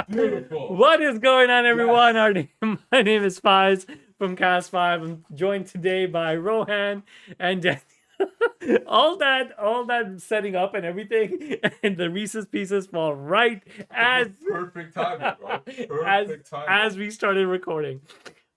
Beautiful. What is going on, everyone? Yes. My name is Fayez from Cast 5. I'm joined today by Rohan and Daniel. all that setting up and everything, and the Reese's Pieces fall right as Perfect timing, bro. as Perfect as timing. we started recording.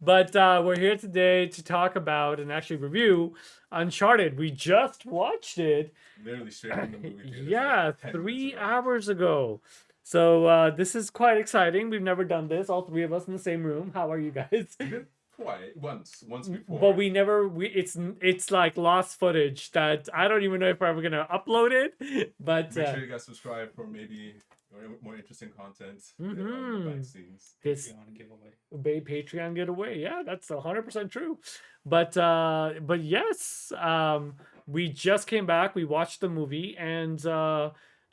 But we're here today to talk about and actually review Uncharted. We just watched it. Literally straight from the movie theaters like Yeah, 10 minutes three ago. hours ago. So this is quite exciting. We've never done this. All three of us in the same room. How are you guys? We did twice, once But before. we never. It's like lost footage that I don't even know if we're ever gonna upload it. But Make sure you guys subscribe for maybe more interesting content. mhm. Behind the scenes. This Patreon giveaway. Patreon getaway. Yeah, that's 100% true. But yes, we just came back. We watched the movie, and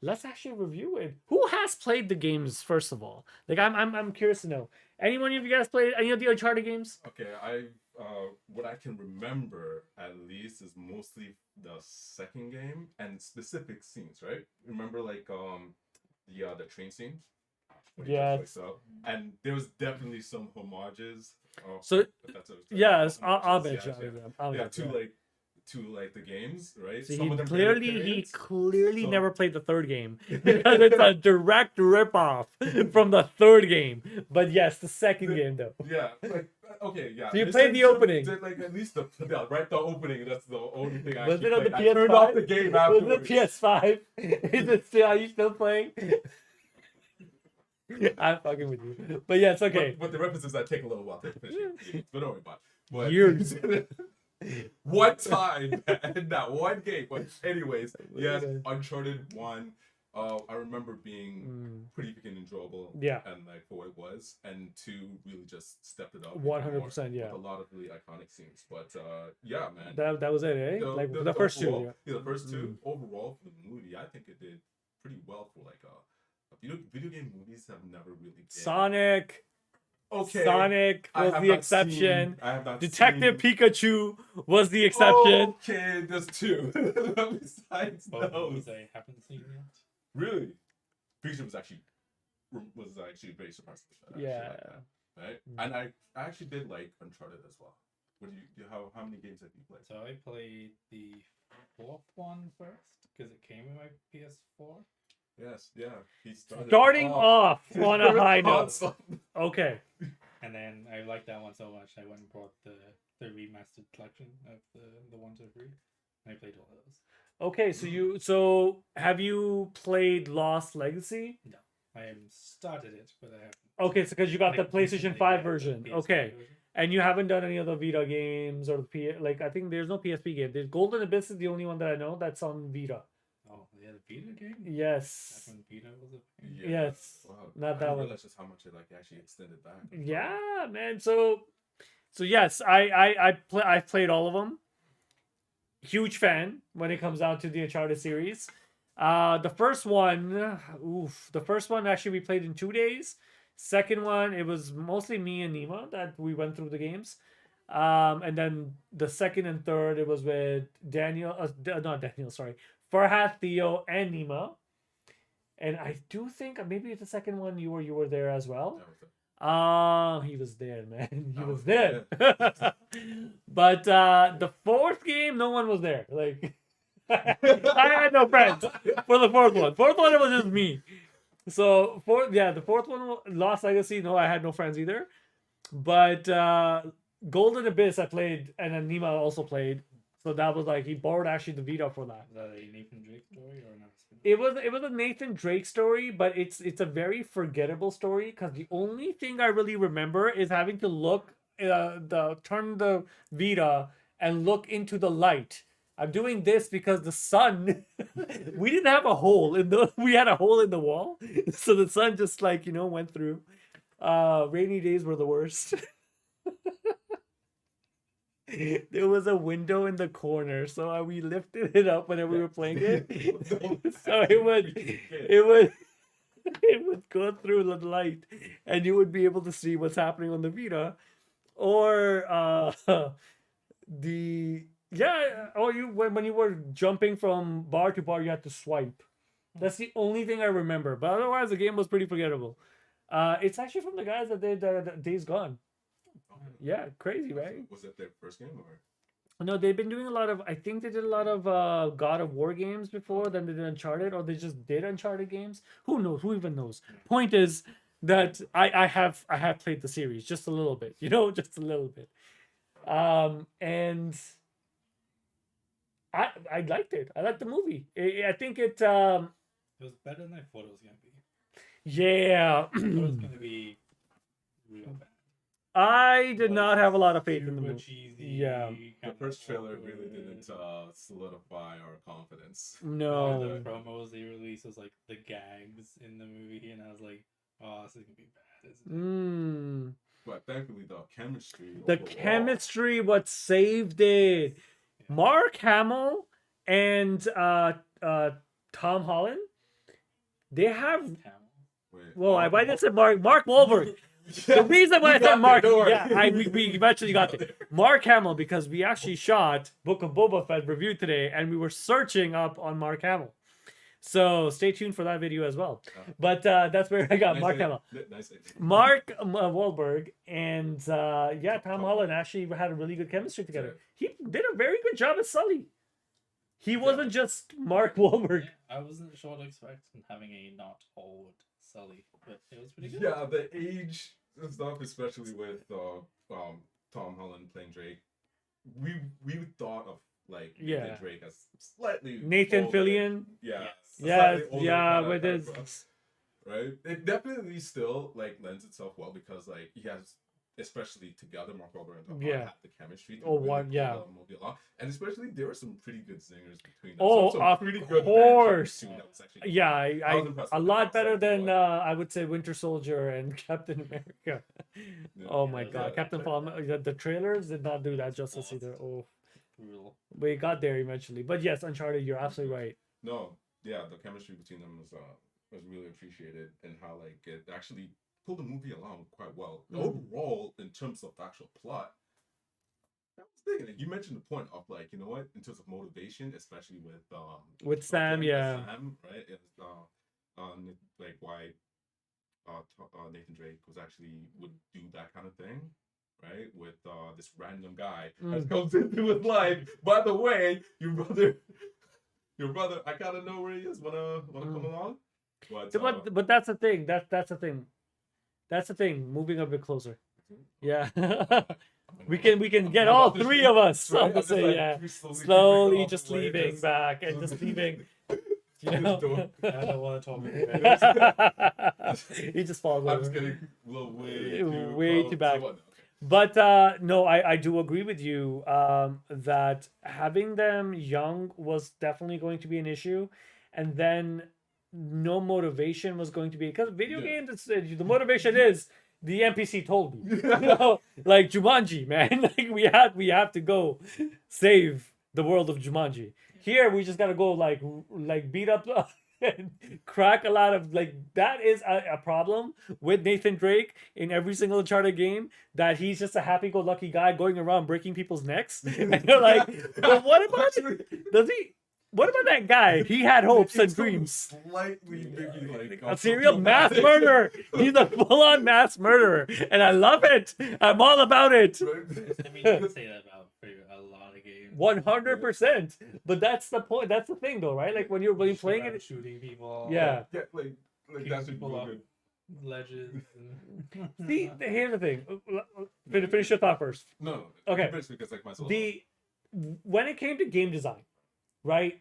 let's actually review it. Who has played the games first of all? Like, I'm curious to know. Anyone of you guys played any of the Uncharted games? Okay, what I can remember at least is mostly the second game and specific scenes, right? Remember the train scene when he just wakes Yes. up, and there was definitely some homages. So If that's what it's yes, I'll homages. bet you. I'll Yeah, bet you. to like the games, right? So Some he of them clearly So- never played the third game because it's a direct ripoff from the third game. But yes, the second game though. Yeah, like okay, yeah. So you There's played the some- opening. Like at least the opening. That's the only thing I Was actually it on the played. I PS5? turned off the game Was afterwards. it PS5? Is it still? Are you still playing? I'm fucking with you. But yeah, it's okay. But the references that take a little while to finish it. But don't worry about it. But Years. one time in that one game. But anyways, yes, Okay. Uncharted 1. I remember being Mm, pretty freaking enjoyable. Yeah. And like for what it was. And 2 really just stepped it up. 100%, yeah. With a lot of really iconic scenes. But yeah, man. that was it, eh? Like the first two. overall- Yeah. the first two overall for the movie, I think it did pretty well for like video game movies have never really been. Sonic. Okay. Sonic I was have the not exception. seen- I have not Detective seen- Pikachu was the exception. Okay, there's 2. Besides Both those, movies I haven't seen yet. really, Pikachu was actually very surprised. I actually Yeah. like that, right? Mm. And I actually did like Uncharted as well. What do you? How many games have you played? So I played the fourth one first because it came in my PS4. Yes, yeah. He started Starting off his on a first high note. console. Okay. And then I liked that one so much I went and bought the remastered collection of the 1, 2, 3. And I played all of those. Okay, so have you played Lost Legacy? No. I haven't started it, but I haven't. Okay, so because you got the Like, PlayStation recently, 5 yeah, the version. PSP Okay. version. And you haven't done any of the Vita games or the I think there's no PSP game. There's Golden Abyss is the only one that I know that's on Vita. Oh, yeah, the Vita game? Yes. Back when Vita was a thing? Yeah. Yes. Wow. Not I that didn't one. realize just how much it like actually extended back. Yeah, man. So yes, I played all of them. Huge fan when it comes down to the Uncharted series. The first one actually we played in 2 days. Second one, it was mostly me and Nima that we went through the games. And then the second and third, it was with Daniel, not Daniel, sorry, Farhat, Theo, and Nima. And I do think maybe the second one you were there as well. That was it. He was there, man. He Oh, was there. But the fourth game, no one was there. Like, I had no friends for the fourth one. Fourth one, it was just me. So the fourth one, Lost Legacy. No, I had no friends either. But Golden Abyss, I played, and then Nima also played. So that was like he borrowed actually the Vita for that. Is that a Nathan Drake story or another spin-off? It was a Nathan Drake story, but it's a very forgettable story because the only thing I really remember is having to look turn the Vita and look into the light. I'm doing this because the sun we didn't have a hole we had a hole in the wall. So the sun just went through. Rainy days were the worst. There was a window in the corner, so we lifted it up whenever we were playing it. So it would go through the light, and you would be able to see what's happening on the Vita, or the yeah, or when you were jumping from bar to bar, you had to swipe. That's the only thing I remember. But otherwise, the game was pretty forgettable. It's actually from the guys that did Days Gone. Okay. Yeah, crazy, right? Was that their first game or? No, they've been doing a lot of. I think they did a lot of God of War games before. Then they did Uncharted, or they just did Uncharted games. Who knows? Who even knows? Point is that I have played the series just a little bit. You know, just a little bit. And I liked it. I liked the movie. I think it. It was better than I thought it was gonna be. Yeah. I thought it was gonna be real bad. I did not have a lot of faith in the Super movie. cheesy. Yeah. The first trailer really didn't solidify our confidence. All No. the promos they released was like the gags in the movie, and I was like, "Oh, this is gonna be bad." Isn't it? But thankfully, the chemistry. The overall- chemistry what saved it. Yeah. Mark Hamill and Tom Holland, they have. Camel. Wait, Well, I didn't say Mark Wahlberg. The reason why I said Mark, yeah, we eventually got there. Mark Hamill, because we actually shot Book of Boba Fett review today, and we were searching up on Mark Hamill. So stay tuned for that video as well. But that's where I got Mark Hamill. Nice idea. Mark Wahlberg and yeah, Tom Holland actually had a really good chemistry together. He did a very good job as Sully. He wasn't just Mark Wahlberg. Yeah, I wasn't sure to expect having a not old Sully, but it was pretty good. Yeah, the age and stuff, especially with Tom Holland playing Drake. We thought of like Yeah. Nathan Drake as slightly Nathan older. Fillion. Yeah. Yeah, slightly older yeah, kinda with his. type of- right. It definitely still like lends itself well because like he has, especially together, Mark Wahlberg and Tom Holland Yeah. have the chemistry. To Oh, really one, pull yeah. the movie along. And especially there were some pretty good singers between them. Oh, some of pretty good band course. chemistry that was actually Yeah, I was impressed a with lot that. better So, than like, I would say Winter Soldier and Captain America. Oh my Yeah, God, yeah. Captain Falcon. The trailers did not do that justice either. Oh, Brutal. we got there eventually. But yes, Uncharted, you're absolutely right. No, yeah, the chemistry between them was really appreciated, and how like it actually pulled the movie along quite well. Mhm. Overall, in terms of the actual plot, I was thinking you mentioned the point of like, you know what, in terms of motivation, especially with Sam, with yeah. Sam, right? It's like why Nathan Drake was actually would do that kind of thing. Right, with this random guy that comes into his life. By the way, your brother, I gotta know where he is. Wanna come along? But that's the thing. That's the thing. That's the thing. Moving a bit closer. Yeah. we can get all three of us. Right, So I'm to just, say, like, yeah. creeping Slowly off just the way, leaving just- back and just leaving. You know? I don't want to talk about it. He just falls I'm just over. getting a little Way too so back. what? Okay. But no, I do agree with you that having them young was definitely going to be an issue, and then no motivation was going to be because video Yeah. games. The motivation is the NPC told me, you know, like Jumanji, man. Like we have to go save the world of Jumanji. Here we just gotta go like beat up. And crack a lot of like that is a problem with Nathan Drake in every single Uncharted game, that he's just a happy-go-lucky guy going around breaking people's necks, and you're like, but what about does he? What about that guy? He had hopes and It's sort of dreams. Slightly maybe like A serial mass sociopathic. murderer. He's a full-on mass murderer, and I love it. I'm all about it. I mean, you could say that about a lot of games. 100%. But that's the point. That's the thing, though, right? Like when you're Shoot playing out it. shooting people. Yeah. Yeah, like Keep that's people really up. good. Ledges. And... See, here's the thing. Finish your thought first. No. Okay. Because like myself. When it came to game design, right?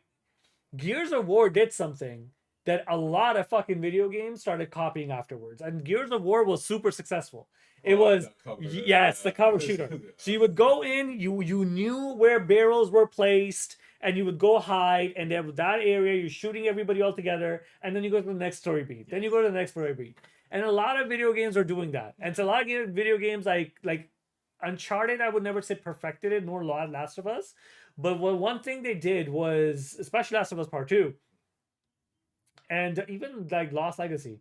Gears of War did something that a lot of fucking video games started copying afterwards, and Gears of War was super successable. It was the cover shooter. So you would go in, you knew where barrels were placed, and you would go hide, and then that area you're shooting everybody all together, and then you go to the next story beat. Then you go to the next story beat, and a lot of video games are doing that. And so a lot of video games like Uncharted, I would never say perfected it, nor Last of Us. But one thing they did was, especially Last of Us Part 2, and even like Lost Legacy,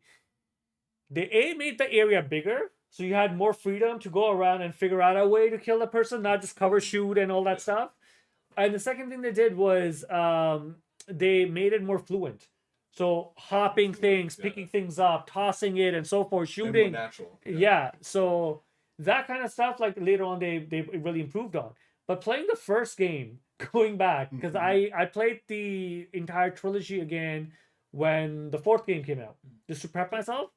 they made the area bigger, so you had more freedom to go around and figure out a way to kill the person, not just cover shoot and all that stuff. And the second thing they did was they made it more fluent. So hopping things, Yeah. picking things up, tossing it, and so forth, And more shooting. natural. Yeah. So that kind of stuff, like later on, they really improved on. But playing the first game, going back, because I played the entire trilogy again when the fourth game came out, just to prep myself.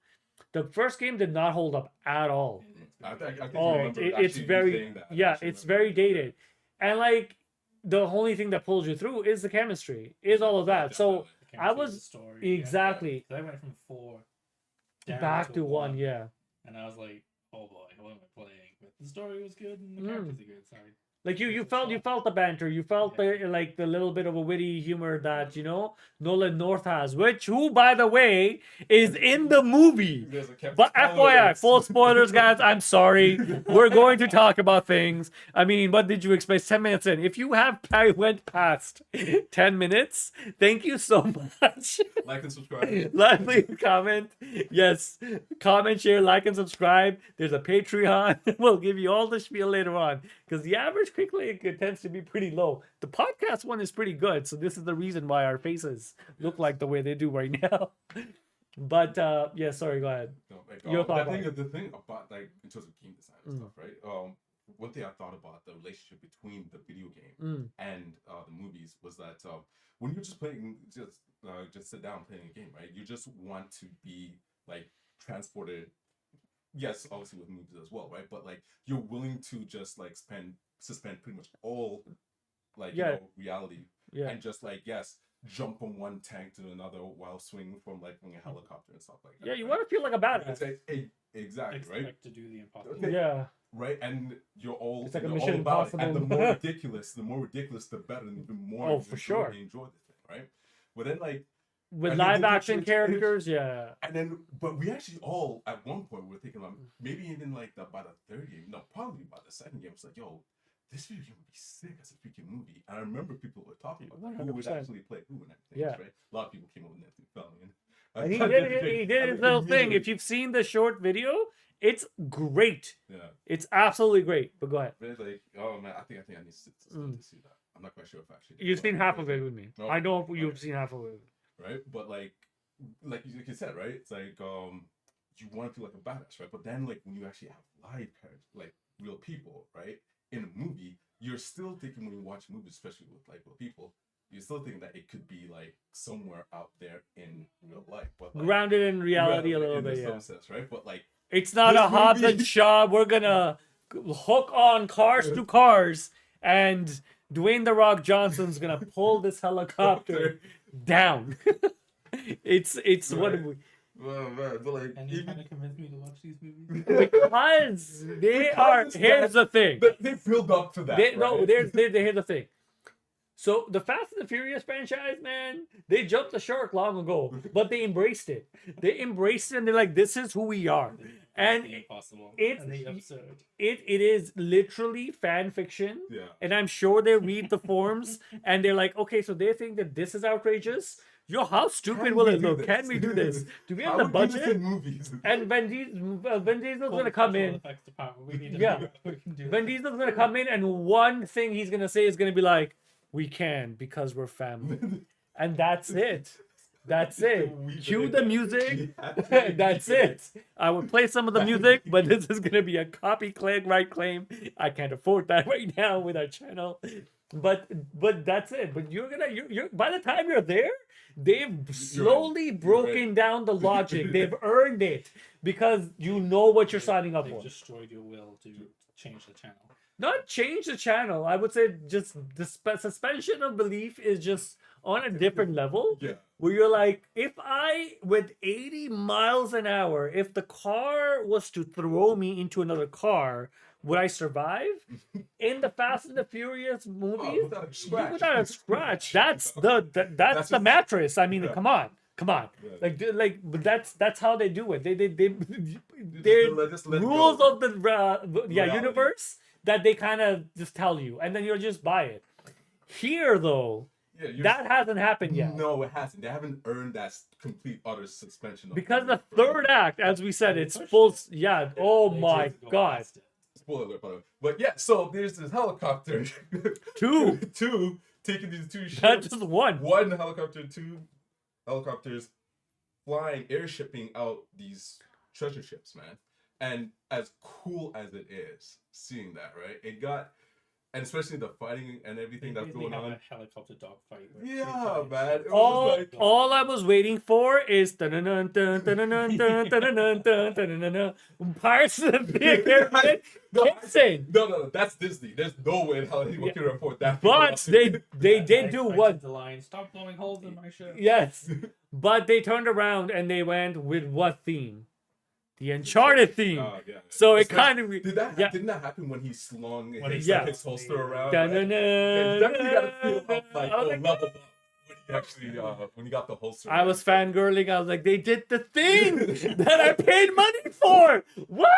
The first game did not hold up at all. I think you Oh, remember it's actually you very saying that. I yeah, actually it's remember very you saying that. dated, and like the only thing that pulls you through is the chemistry, is all of that. So The I chemistry, the was story. exactly Yeah. I went from 4 down back to one, yeah. and I was like, oh boy, what am I playing? But the story was good and the Mm. characters are good. Sorry. Like you It's felt fun. the banter, you felt Yeah. the like the little bit of a witty humor that Nolan North has, which who by the way is in the movie. There's a But FYI, full spoilers, guys. I'm sorry. We're going to talk about things. I mean, what did you expect? 10 minutes in. If you have went past 10 minutes, thank you so much. Like and subscribe. Leave a comment. Yes, comment, share, like, and subscribe. There's a Patreon. We'll give you all the spiel later on because the average quick link tends to be pretty low. The podcast one is pretty good, so this is the reason why our faces look like the way they do right now. But yeah, sorry, go ahead. No, like, Your thought on the thing about like in terms of game design and Mm. stuff, right? One thing I thought about the relationship between the video game Mm. and the movies was that when you're just playing, just sit down playing a game, right? You just want to be like transported. Yes, obviously with movies as well, right? But like you're willing to just like suspend pretty much all like Yeah. reality Yeah. and just like jump from one tank to another while swinging from like a helicopter and stuff like that. Yeah, you right? want to feel like a badass. Exactly, Expect right? to do the impossible. Okay. Yeah. Right, and you're all It's like a you're Mission all about it. And the Impossible. more ridiculous, the better, and even more. Oh, for sure. You enjoy the thing, right? But then like With and then live they action just- characters, yeah. and then, but we actually all at one point were thinking about maybe even like by the third game, no, probably by the second game. It's like, yo, this video game would be sick as a freaking movie. And I remember people were talking about who would 100%. actually play who and everything. Yeah. Right? A lot of people came up with Netflix filming. And he did his little thing. If you've seen the short video, it's great. Yeah. It's absolutely great. But go ahead. But it's like, oh man, I think I need to see that. I'm not quite sure if I actually. You've seen half of it with me. Oh, I know you've okay. seen half of it. Right, but like you said, right? It's like you want to feel like a badass, right? But then like when you actually have live characters, like real people, right? In a movie, you're still thinking when you watch movies, especially with like real people, you're still thinking that it could be like somewhere out there in real life, but like, Grounded in reality a little in bit, some yeah. sense, right? But like It's not This a Hobbs movie- and Shaw. We're gonna hook on cars to cars, and Dwayne the Rock Johnson's gonna pull this helicopter down. it's what Right. Well, man, but like And you even kind of convinced me to watch these movies. because they are. it's Here's the thing. they build up to that. No, right? here's the thing. So the Fast and the Furious franchise, man, they jumped the shark long ago, but they embraced it. They embraced it, and they're like, "This is who we are." And the impossible. it's- and the absurd. it is literally fan fiction. Yeah. And I'm sure they read the forums and they're like, okay, so they think that this is outrageous. Yo, how stupid Can will we it do look? this? Can we do this? Do we have How the would we do this budget? in movies? And Vin Diesel's Full gonna come visual in. effects department. We need to Yeah. figure out what we can do. Vin Diesel's gonna come in, and one thing he's gonna say is gonna be like, "We can because we're family," and that's it. That's it. Cue the music. That's it. I would play some of the music, but this is gonna be a copyright claim. I can't afford that right now with our channel. But that's it. But you're by the time you're there, they've slowly broken down the logic. They've earned it because you know what you're signing up They've for. destroyed your will to change the channel. Not change the channel. I would say just the suspension of belief is just on a different level. Yeah. Where you're like, if I, with 80 miles an hour, if the car was to throw me into another car, would I survive? In the Fast and the Furious movies, without a scratch. without a scratch. That's the just- mattress. I mean, yeah. come on. Yeah. But that's how they do it. They Just they're let it rules go. of the Reality. universe that they kind of just tell you, and then you'll just buy it. Here, though, Yeah, that hasn't happened yet. No, it hasn't. They haven't earned that complete utter suspension. Of Because the belief, right? third act, as we said, it's full. Yeah. Oh They my just go god. past it. Spoiler alert, by the way. But yeah, so there's this helicopter. Two. two taking these two Not ships. just one. One helicopter, two helicopters flying, airshipping out these treasure ships, man. And as cool as it is, seeing that, right? It got, and especially the fighting and everything that's going on. A helicopter dogfight. Yeah, man. It was All, like, all I was waiting for is Pirates of the Caribbean kissing. No, that's Disney. There's no way in hell anyone can report that. But they did do what? The line, stop blowing holes in my ship. Yes, but they turned around and they went with what theme? The Uncharted theme. Yeah. So It's it kind of didn't that happen when he slung his, Yeah. his holster around? Da-na-na, Right? You definitely got to feel how like I was leveled up when he actually when he got the holster. I was fangirling. I was like, they did the thing that I paid money for. What?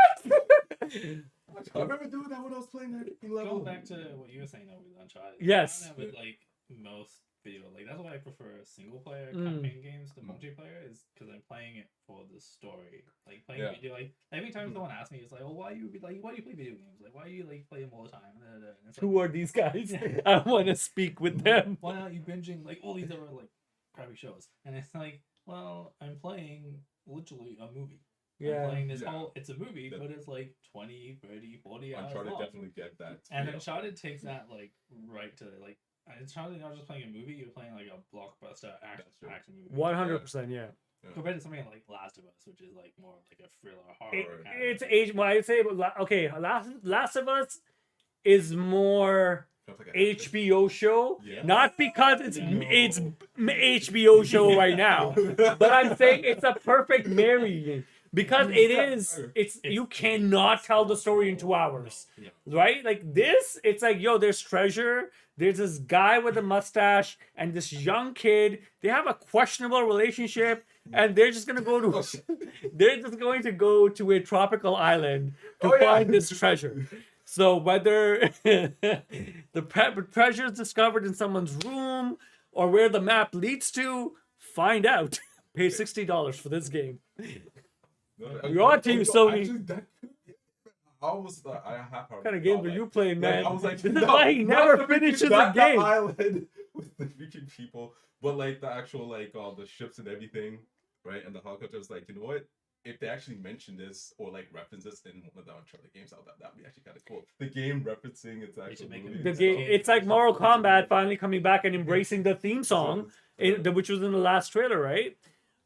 I remember doing that when I was playing that level. Going back to what you were saying though with Uncharted. Yes. I find that with like most video, like that's why I prefer single player Mm. campaign games to multiplayer, is because I'm playing it for the story. Like playing video, like every time someone asks me, it's like, well, why do you play video games? Like why do you like play them all the time? And it's like, Who are these guys? I want to speak with them. why aren't you binging like all these other like crappy shows? And it's like, well, I'm playing literally a movie. I'm playing this whole, it's a movie, but it's like 20, 30, 40 hours Uncharted long. definitely get that. And Uncharted takes that like right to like, Uncharted not just playing a movie, you're playing like a blockbuster action movie. 100%, yeah. Compared to something like Last of Us, which is like more like a thriller horror. It's age. Well, I'd say, okay, Last of Us is more HBO show, not because it's HBO show right now, but I'm saying it's a perfect marrying because it's you cannot tell the story in 2 hours, right? Like this, it's like, yo, there's treasure. There's this guy with a mustache and this young kid. They have a questionable relationship, and they're just gonna go to they're just going to go to a tropical island to find this treasure. So whether the treasure is discovered in someone's room or where the map leads to, find out. Pay $60 for this game. You're on to you, Sony. I have What kind of games are you playing, man? I was like, this is why he never finishes a game. Island with the freaking people, but like the actual like all the ships and everything, right? And the helicopters. Like, you know what? If they actually mention this or like reference this in one of the Uncharted games, that'd be actually kind of cool. The game referencing its actual movie. The game, it's like Mortal Kombat finally coming back and embracing the theme song, which was in the last trailer, right?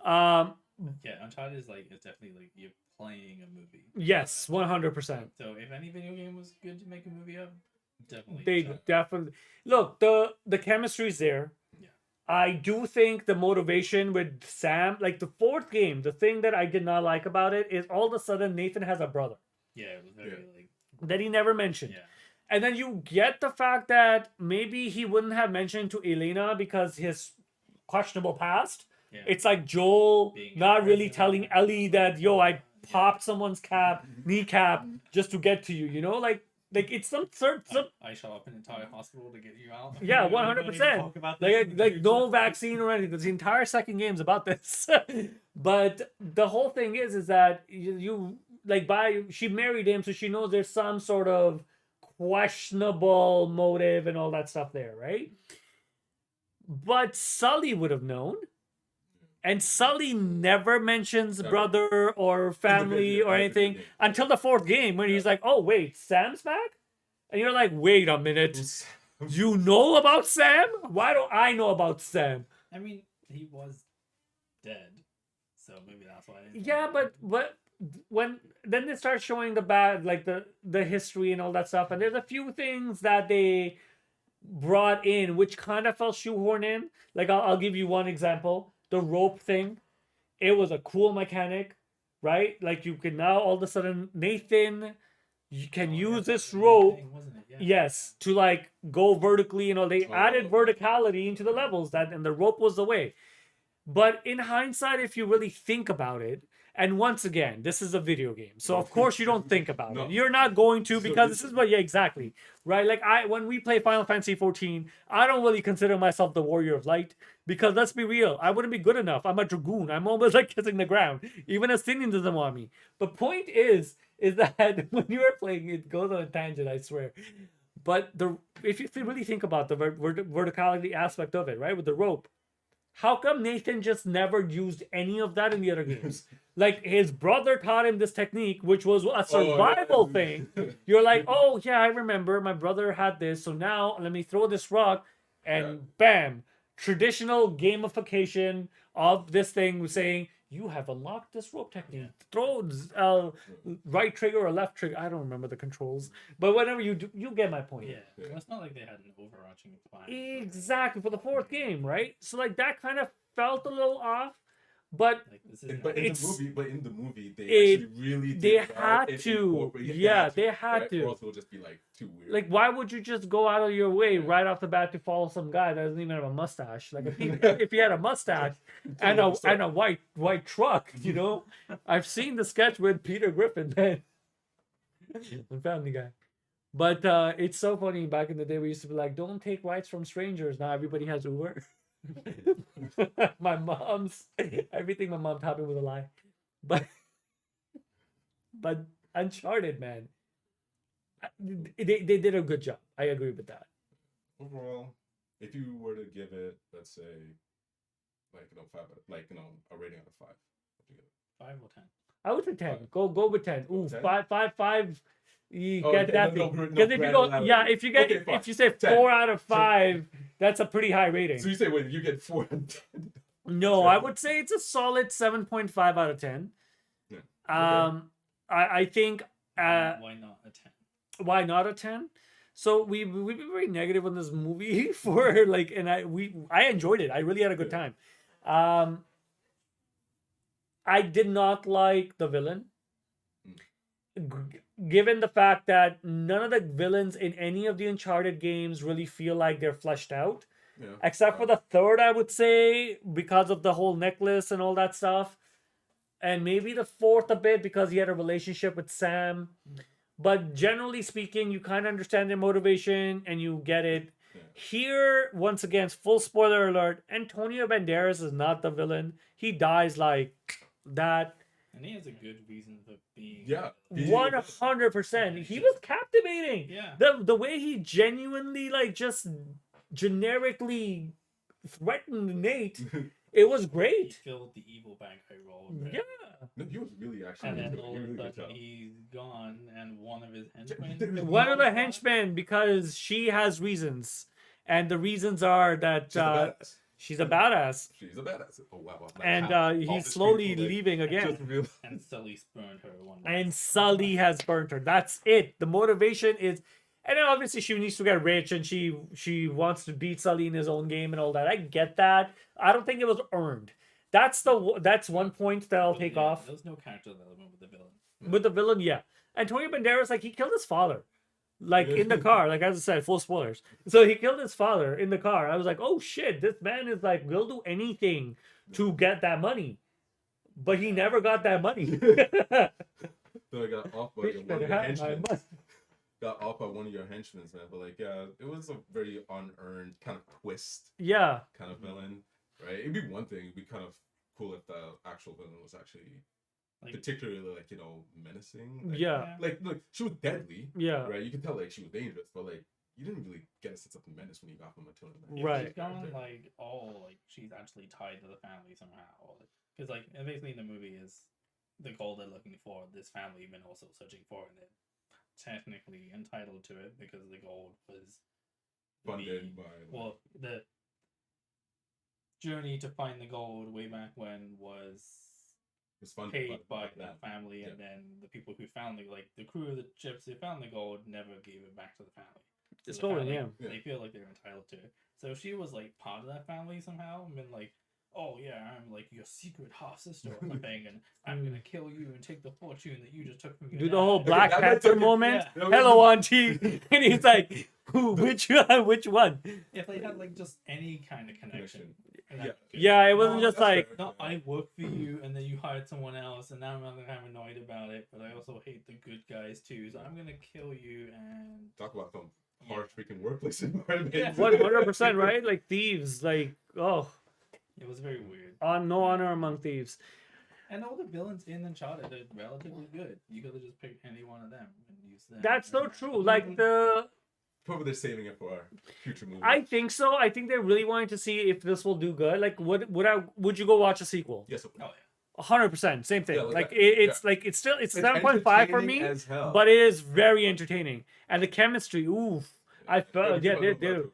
Yeah, Uncharted is like, it's definitely like you're playing a movie. Yes, 100%. So if any video game was good to make a movie of, definitely. They definitely look, the chemistry's there. Yeah. I do think the motivation with Sam, like the fourth game, the thing that I did not like about it is all of a sudden Nathan has a brother. Yeah, it was very like that he never mentioned. Yeah. And then you get the fact that maybe he wouldn't have mentioned to Elena because his questionable past. Yeah. It's like Joel Being not really present. telling Ellie that, yo, I popped someone's kneecap just to get to you, you know? Like it's some I shot up an entire hospital to get you out. yeah, We don't even 100%. talk about this in the Like future. no vaccine or anything. The entire second game's about this. But the whole thing is that you like she married him, so she knows there's some sort of questionable motive and all that stuff there, right? But Sully would have known. And Sully never mentions brother or family or anything until the fourth game when he's like, oh, wait, Sam's back? And you're like, wait a minute. You know about Sam? Why don't I know about Sam? I mean, he was dead, so maybe that's why. Yeah, but when then they start showing the bad, like the history and all that stuff, and there's a few things that they brought in which kind of felt shoehorned in. Like I'll give you one example. The rope thing, it was a cool mechanic, right? Like you can now all of a sudden Nathan, you can use this rope, yes, to like go vertically. You know, they added verticality into the levels and the rope was the way. But in hindsight, if you really think about it, and once again, this is a video game, so of course you don't think about it. You're not going to because this is what, yeah, exactly, right? Like when we play Final Fantasy 14, I don't really consider myself the Warrior of Light because let's be real, I wouldn't be good enough. I'm a dragoon. I'm almost like kissing the ground. Even Asinian doesn't want me. But point is that when you are playing, it goes on a tangent, I swear. But if you really think about the verticality aspect of it, right, with the rope. how come Nathan just never used any of that in the other games? Like his brother taught him this technique, which was a survival thing. You're like, oh yeah, I remember my brother had this, so now let me throw this rock, and bam, traditional gamification of this thing was saying you have unlocked this rope technique. Throw right trigger or left trigger. I don't remember the controls, but whatever you do, you get my point. Yeah, well, it's not like they had an overarching plan. Exactly, for the fourth game, right? So like that kind of felt a little off, but Like, this is But It's- in the movie, they it- actually really they did had and to. incorporate- Yeah, they had right? to. Or else it'll just be like too weird. like, why would you just go out of your way Yeah. right off the bat to follow some guy that doesn't even have a mustache? Like if he had a mustache and a white truck, you know, I've seen the sketch with Peter Griffin, man, on Family Guy. But it's so funny. Back in the day, we used to be like, "Don't take rides from strangers." Now everybody has Uber. Everything my mom taught me was a lie. But Uncharted, man, they did a good job. I agree with that. Overall, if you were to give it, let's say, five, a rating out of five, what do you give it? 5 or 10. I would say 10. Five. Go with 10. Go Ooh, with 10? 5. You Oh, get okay, that no, thing. no Because if you go, granularity. yeah, if you get, Okay, fine. if you say 10. 4 out of 5, that's a pretty high rating. So you say, wait, you get 4 and 10. No, I would say it's a solid 7.5 out of 10. Yeah. I think Why not a 10? why not a 10? So we've been very negative on this movie for like, and I enjoyed it. I really had a good time. I did not like the villain. Given the fact that none of the villains in any of the Uncharted games really feel like they're fleshed out, Yeah. except for the third, I would say, because of the whole necklace and all that stuff, and maybe the fourth a bit because he had a relationship with Sam. But generally speaking, you kind of understand their motivation and you get it. Yeah. Here, once again, full spoiler alert: Antonio Banderas is not the villain. He dies like that. And he has a good reason for being. Yeah. 100%. He was captivating. Yeah. The way he genuinely like just generically threatened Nate, it was He great. filled the evil bad guy role. Right? Yeah. No, he was really actually. And then really all good. of He a really good sudden job. he's gone, and one of his There henchmen. is One of the gone. henchmen, because she has reasons, and the reasons are that She's a badass. she's a badass, She's a badass. Oh wow. Like, and how- all he's this slowly people, like, leaving again. just real- And Sully spurned her one. And Sully has burnt her. That's it. The motivation is, and then obviously she needs to get rich, and she wants to beat Sully in his own game and all that. I get that. I don't think it was earned. That's one point that I'll But take yeah, off. There was no character development with the villain. With the villain, yeah. Antonio Banderas, like, he killed his father, like, in the car. Like, as I said, full spoilers. So he killed his father in the car. I was like, oh shit, this man is like, will do anything to get that money, but he never got that money. So I got off by Bitch one better of your have my henchmen. money. Got off by one of your henchmen, man. But like, yeah, it was a very unearned kind of twist Yeah, kind of villain, right? It'd be one thing. It'd be kind of cool if the actual villain was actually Like, particularly like menacing. Like, yeah, Like she was deadly, yeah. right? You can tell like she was dangerous, but like you didn't really get a sense of menace when you got from Matilda. if Right. she's gone like she's actually tied to the family somehow, because like and basically in the movie is the gold they're looking for. This family been also searching for, and they're technically entitled to it because the gold was Funded by the journey to find the gold way back when was was funded paid by that. that family, and then the people who found the crew of the ships who found the gold never gave it back to the family. So It's the stolen, family, yeah. They feel like they're entitled to it. So if she was like part of that family somehow, and been like, oh yeah, I'm like your secret half sister or something, and I'm gonna kill you and take the fortune that you just took from your Do the dad." whole Okay, Black that Panther took it- moment. yeah. Hello, Auntie, and he's like, "Who? Which one? Which one?" If they had like just any kind of connection. and that Yeah. was good. Yeah, it wasn't No, just that's like, fair. Not I work for you and then you hired someone else and now I'm kind of annoyed about it, but I also hate the good guys too, so I'm gonna kill you and Talk about some harsh freaking workplace environment. Yeah. 100%, right? Like thieves, like, oh, it was very weird. no honor among thieves. And all the villains in Uncharted are relatively good. You could have just picked any one of them and used them. That's so true. Like Probably they're saving it for future movies. I think so. I think they're really wanting to see if this will do good. Like, would you go watch a sequel? Yes. Oh yeah. 100%, same thing. Yeah, like that- it's like it's 7.5 for entertaining me, as hell. but it is very entertaining. And the chemistry, oof. I felt Yeah, they but yeah, it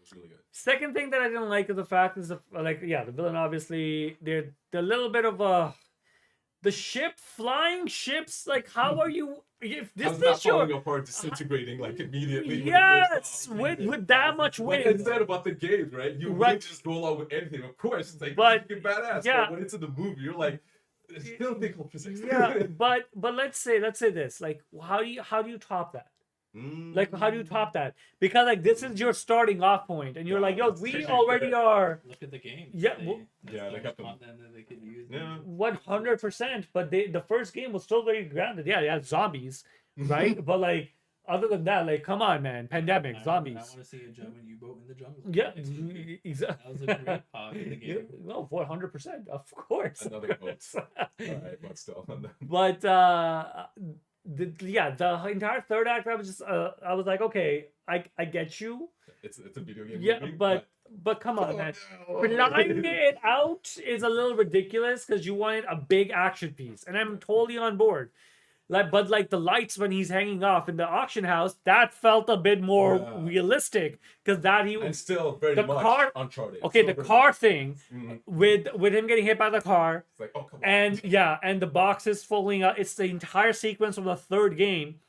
was really good. Second thing that I didn't like is the fact is the villain obviously they're a little bit of a the flying ships, like how are you if this How's that is your falling apart, disintegrating like immediately? yes when it with that much Like I wind. said about the games, right? You Right. would just go along with anything, of course. It's like But, freaking badass. yeah. But when it's in the movie, you're like, still think of physics. Yeah, but let's say this, like how do you top that? Like how do you top that? Because like this is your starting off point, and you're Yeah, like, yo, that's we actually already fair. are Look at the game. Yeah, They, well- there's Yeah, so they much got them. content that they could use. Yeah. 100%. But the first game was still very grounded. Yeah, they had zombies, right? But like other than that, like come on, man, pandemic, I zombies. want to see a German U-boat in the jungle. Yeah, Next movie. exactly. That was a great part of the game. No, 100%, of course. Another quote. Alright, but still. But the entire third act, I was just I was like, okay, I get you. It's a video game Yeah, movie. but come on, man. no. Flying it out is a little ridiculous because you wanted a big action piece, and I'm totally on board. But the lights when he's hanging off in the auction house, that felt a bit more Yeah. realistic because And still very the much car- Uncharted. okay, Still the very car much. thing Mhm. with him getting hit by the car, It's like, oh come on. and and the boxes falling out. It's the entire sequence from the third game,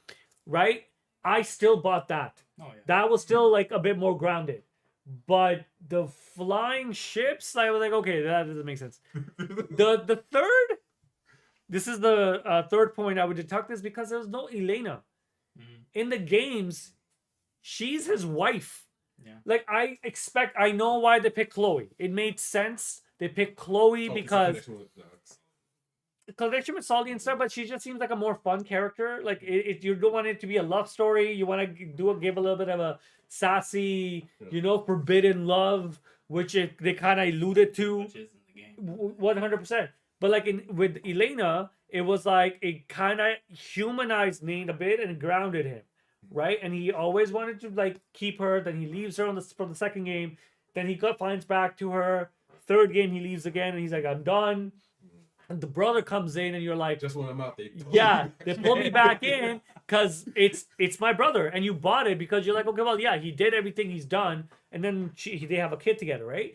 right? I still bought that. Oh yeah. That was still like a bit more grounded. But the flying ships, I was like, okay, that doesn't make sense. The third, this is the third point I would deduct this because there's no Elena Mhm. in the games. She's his wife. Yeah. Like I know why they picked Chloe. It made sense. They picked Chloe Oh, because connection with, connection with Salty and stuff, but she just seems like a more fun character. Like you don't want it to be a love story. You want to give a little bit of a sassy, forbidden love, which they kind of alluded to. Which is in the game. 100%. But like with Elena, it was like it kind of humanized Nate a bit and grounded him, right? And he always wanted to like keep her. Then he leaves her from the second game. Then he finds back to her. Third game he leaves again, and he's like, I'm done. And the brother comes in, and you're like, just when I'm out, they pull yeah, me they back pull me in. back in because it's my brother, and you bought it because you're like, okay, well, yeah, he did everything he's done, and then they have a kid together, right?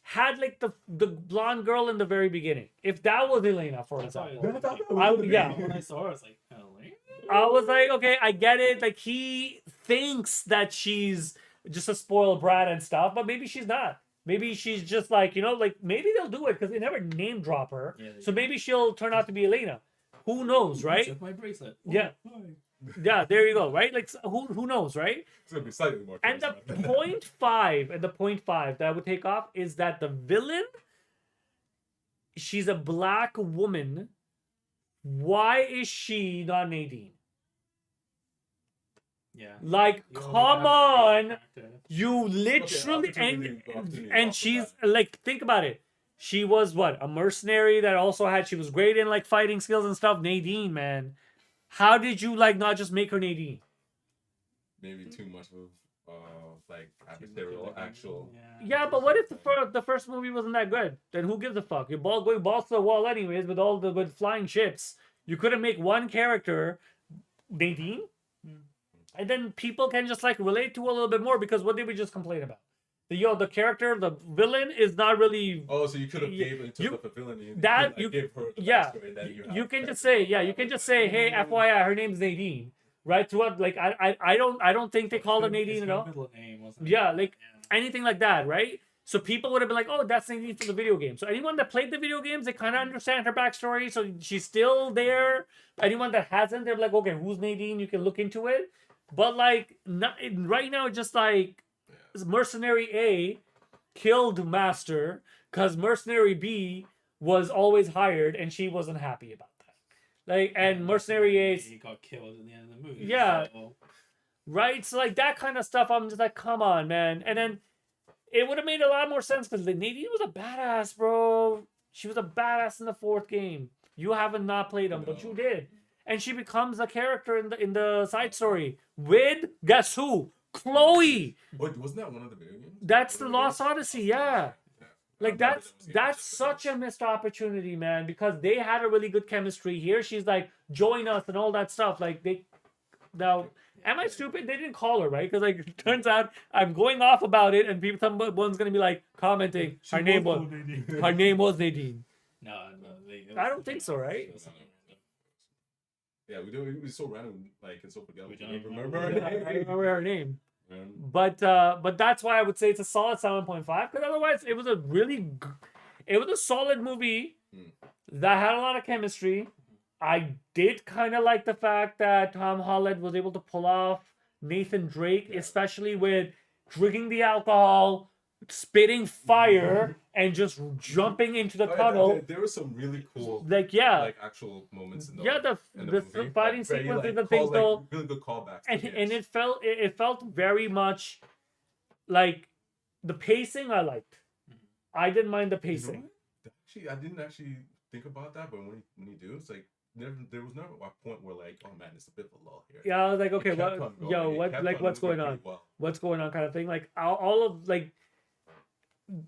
Had like the blonde girl in the very beginning. If that was Elena, for I thought example, it was I thought like- that was the yeah. baby. When I saw her, I was like, Elena? I was like, okay, I get it. Like he thinks that she's just a spoiled brat and stuff, but maybe she's not. Maybe she's just like, like maybe they'll do it because they never name drop her. Yeah, they So do. maybe she'll turn out to be Elena. Who knows, right? Took my bracelet. Yeah. Oh, hi. Yeah, there you go, right? Like who knows, right? It's gonna be slightly more. And the charismatic. point five that I would take off is that the villain, she's a black woman. Why is she not Nadine? Yeah. Like, You only come have a on. character. You literally opportunity and off she's of like, think about it. She was what, a mercenary that also she was great in like fighting skills and stuff. Nadine, man, how did you like not just make her Nadine? Maybe too much of like Too much of adversarial the actual. Yeah, but what if the first movie wasn't that good? Then who gives a fuck? You're going balls to the wall anyways with flying ships. You couldn't make one character Nadine, and then people can just like relate to a little bit more because what did we just complain about? The character, the villain is not really. Oh, so you could have You- gave it to you- the villain. you- give her the yeah, backstory that you You can just say, hey, FYI, her name's Nadine, right? Throughout, like, I don't think they called her Nadine at all. Middle name, wasn't Yeah, it? like anything like that, right? So people would have been like, oh, that's Nadine from the video game. So anyone that played the video games, they kind of understand her backstory. So she's still there. Anyone that hasn't, they're like, okay, who's Nadine? You can look into it. But like, right now, it's just like Mercenary A killed Master because Mercenary B was always hired and she wasn't happy about that. Like, and Mercenary A, He got killed at the end of the movie. Yeah. So, right? So like that kind of stuff, I'm just like, come on, man. And then it would have made a lot more sense because Nadine was a badass, bro. She was a badass in the fourth game. You haven't not played them, but you did. And she becomes a character in the side story with guess who? Chloe. Wait, wasn't that one of the video games? That's One the of Lost games? Odyssey, yeah. Yeah. Like I've never that's done the that's games, such a missed opportunity, man, because they had a really good chemistry here. She's like, join us and all that stuff. Like they now am I stupid? They didn't call her, right? Because like it turns out I'm going off about it and people someone's gonna be like commenting her name was her name was Nadine. No, I don't think so, right? It was something random. Yeah, we do. It was so random, like it's so forgettable. We don't I even remember. remember I don't remember her name. Man. But that's why I would say it's a solid 7.5, because otherwise it was a it was a solid movie that had a lot of chemistry. I did kind of like the fact that Tom Holland was able to pull off Nathan Drake, Yeah. especially with drinking the alcohol, spitting fire, and just jumping into the Oh, yeah, tunnel. there were some really cool, Like yeah, like actual moments in the yeah, the movie. fighting Like, very, sequences like, and things though. really good callbacks. to And games. it felt very much like the pacing I liked. I didn't mind the You know pacing. what? Actually, I didn't actually think about that, but when you do, it's like there was never a point where like, oh man, it's a bit of a lull here. Yeah, I was like, okay, It kept on going, yo, it what, kept like, on what's moving going on? pretty well. What's going on, kind of thing. Like, all of like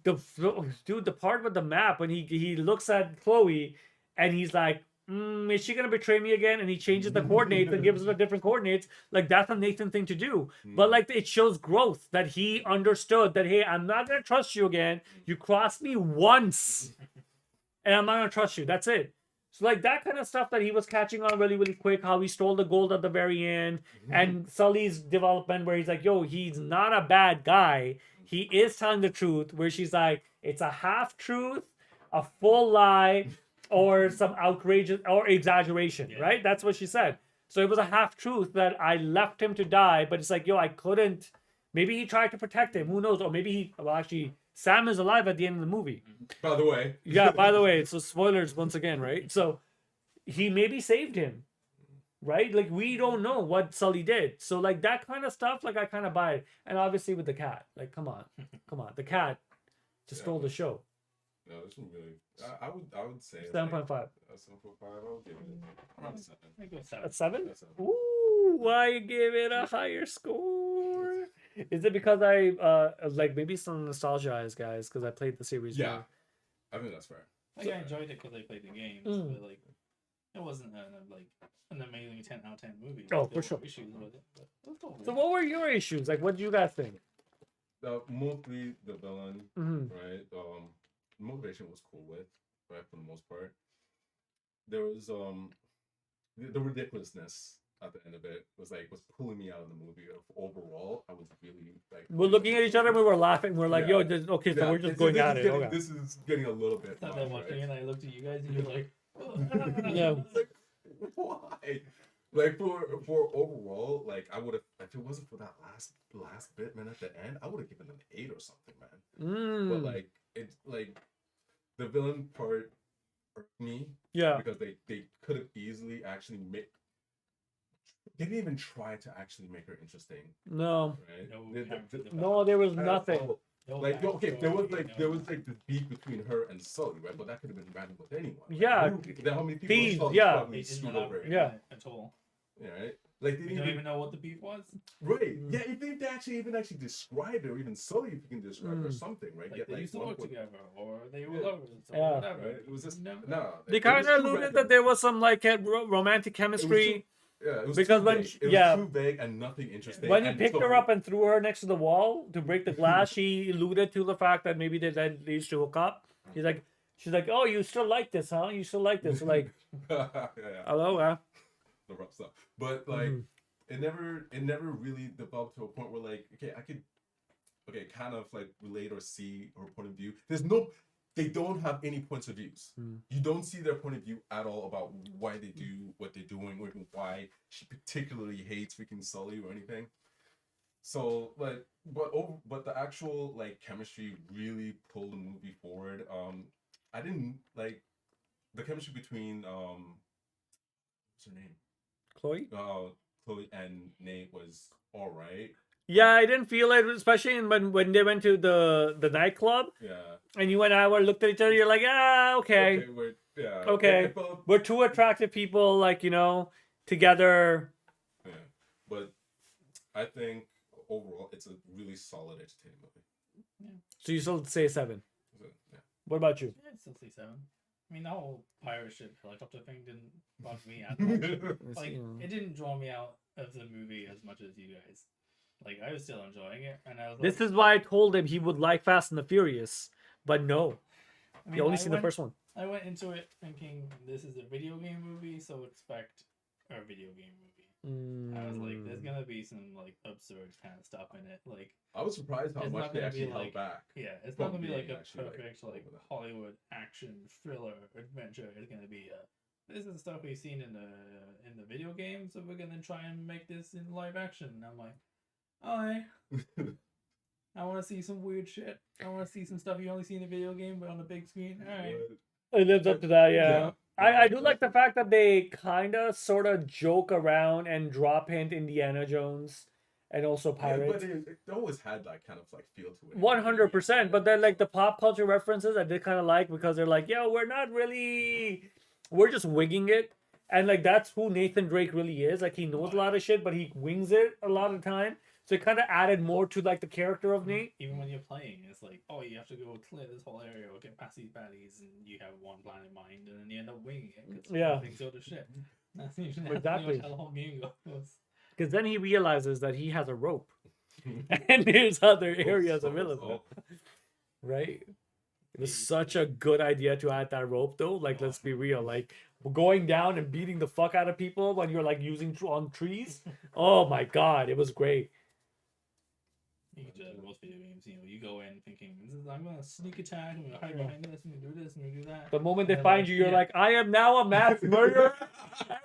the part with the map when he looks at Chloe, and he's like, is she gonna betray me again? And he changes the coordinates and gives her different coordinates. Like that's a Nathan thing to do. But like it shows growth that he understood that, hey, I'm not gonna trust you again. You crossed me once, and I'm not gonna trust you. That's it. So like that kind of stuff that he was catching on really, really quick, how he stole the gold at the very end, and Sully's development where he's like, yo, he's not a bad guy. He is telling the truth, where she's like, it's a half truth, a full lie, or some outrageous or exaggeration, Yeah. right? That's what she said. So it was a half truth that I left him to die, but it's like, yo, I couldn't. Maybe he tried to protect him. Who knows? Or maybe actually, Sam is alive at the end of the movie. By the way. Yeah, by the way, so spoilers once again, right? So he maybe saved him, right? Like we don't know what Sully did. So like that kind of stuff, like I kind of buy it. And obviously with the cat, like come on, the cat just stole the show. No, this one really. I would say it's 7.5. Like, 7.5. I would give it around 7. I think it was 7. At 7? That's 7. Ooh, why give it a higher score? Is it because I like maybe some nostalgia eyes, guys? Because I played the series. Yeah, more. I think that's fair. Like I enjoyed it because I played the games, but like it wasn't an amazing 10 out of 10 movie. Oh, Like, there for sure. were issues with it, but it was all So right. what were your issues? Like, what do you guys think? Mostly the villain, Mhm. right? Motivation was cool with, right, for the most part. There was the ridiculousness at the end of it was pulling me out of the movie. Overall, I was really like. We're looking at each other and we were laughing. We're like, Yeah. yo, okay, so Yeah, we're just this going is at it. getting- Okay. This is getting a little bit. I much, thought that watching right? and I looked at you guys and you're like, Yeah. Like, why? Like for overall, like I would have if it wasn't for that last bit, man, at the end, I would have given an 8 or something, man. But like it's like the villain part irked me Yeah. because they could have easily actually they didn't even try to actually make her interesting, No. right? No They- character they- No, there was at nothing. all. no Like okay, there was backstory, like this beef between her and Sully, right? But that could have been random with anyone. Right? Yeah. How many people Thieves, Sully yeah. probably They did screwed not over? elaborate Yeah. on it at all. Yeah, right? Like they We didn't don't even even know what the beef was. right. Yeah, if they actually described it, or even Sully, if you can describe it or something, right? Like Yet, they used to one work point- together, or they were Yeah. lovers, or Yeah. whatever. Right? It was just No. no. They it kind was of too alluded random. that there was some like romantic It was chemistry. Yeah, it was Because too when vague. she- It was yeah. too vague and nothing interesting. When he and picked so- her up and threw her next to the wall to break the glass, she alluded to the fact that maybe they used to hook up. She's like, oh, you still like this, huh? You still like this? Like, yeah. hello, The rough stuff. But like Mhm. it never really developed to a point where like I could kind of like relate or see her point of view. They don't have any points of views. You don't see their point of view at all about why they do what they're doing or even why she particularly hates freaking Sully or anything. So like but the actual like chemistry really pulled the movie forward. I didn't like the chemistry between what's her name? Chloe. Chloe and Nate was all right. Yeah, I didn't feel it, especially when they went to the nightclub Yeah. and you and I looked at each other. You're like, okay. Okay. It felt, We're two attractive people, like together. yeah. But I think overall, it's a really solid, entertaining movie. So you still say 7. So, yeah. What about you? Yeah, I'd still say 7. I mean, the whole pirate ship helicopter thing didn't bug me as much. Like, it didn't draw me out of the movie as much as you guys. Like, I was still enjoying it, and I was like, This is why I told him he would like Fast and the Furious, but no, I he only seen the first one. I went into it thinking this is a video game movie, so expect a video game movie. I was like, there's gonna be some like absurd kind of stuff in it. Like, I was surprised how It's much not they gonna be actually held like- back. yeah, it's From not gonna be like being a actually, like, perfect like over that. Hollywood action thriller adventure. It's gonna be this is the stuff we've seen in the video game, so we're gonna try and make this in live action. And I'm like, alright, I want to see some weird shit. I want to see some stuff you only see in the video game, but on the big screen. Alright. It lives up to that, yeah. Yeah. I do like the fact that they kind of sort of joke around and drop hint Indiana Jones and also Yeah, Pirates. but it always had that kind of like feel to it. 100%. But then like the pop culture references I did kind of like because they're like, yo, we're just winging it. And like that's who Nathan Drake really is. Like he knows a lot of shit, but he wings it a lot of the time. So it kind of added more to like the character of Nate. Even when you're playing, it's like, oh, you have to go clear this whole area or get past these baddies, and you have one plan in mind, and then you end up winging it because Yeah. things go to shit. That's usually Exactly. how the whole game goes. Because then he realizes that he has a rope. And there's other areas available. Right? It was such a good idea to add that rope though. Like, let's be real. Like, going down and beating the fuck out of people when you're like using on trees. Oh my god, it was great. You can do that in most video games. You go in thinking, I'm gonna sneak attack, I'm gonna hide behind this, I'm gonna do this, I'm gonna do that. The moment they And find like, you, you're yeah. like, I am now a mass murderer.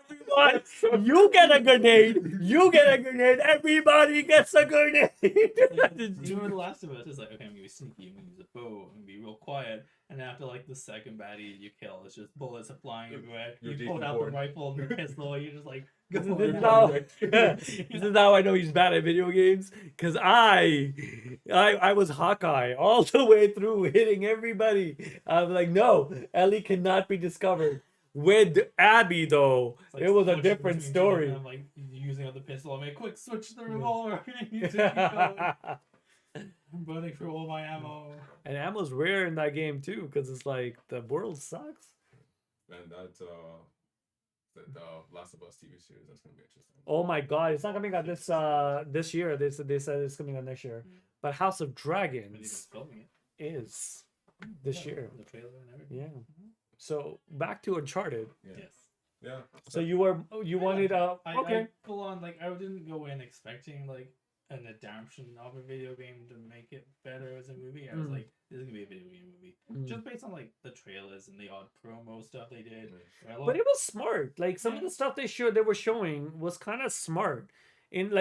Everyone, you get a grenade. You get a grenade. Everybody gets a grenade. Even with The Last of Us, it's like, okay, I'm gonna be sneaky, I'm gonna use a bow, I'm gonna be real quiet. And after like the second baddie you kill, it's just bullets are flying everywhere. You're You pull deep out bored. the rifle and the pistol, you're just like, This go is for it. how this is how I know he's bad at video games. Cause I was Hawkeye all the way through, hitting everybody. I'm like, no, Ellie cannot be discovered. With Abby though, It's like it was a switching different between two, story. and I'm like using up the pistol. I'm like, quick, switch the revolver. I need to keep going. I'm burning through all my ammo. And ammo's rare in that game too, because it's like the world sucks. And that the Last of Us TV series, that's gonna be interesting. Oh my god, it's not coming out this year. They said it's coming out next year. But House of But even Dragons filming it. is this Yeah, year. The trailer and everything. Yeah. So back to Uncharted. Yeah. Yes. Yeah. So you wanted I okay. full on like I didn't go in expecting like an adaptation of a video game to make it better as a movie. I was Mm. like, this is gonna be a video game movie. Mm. Just based on like the trailers and the odd promo stuff they did. But it was smart. Like some of the stuff they were showing was kind of smart. In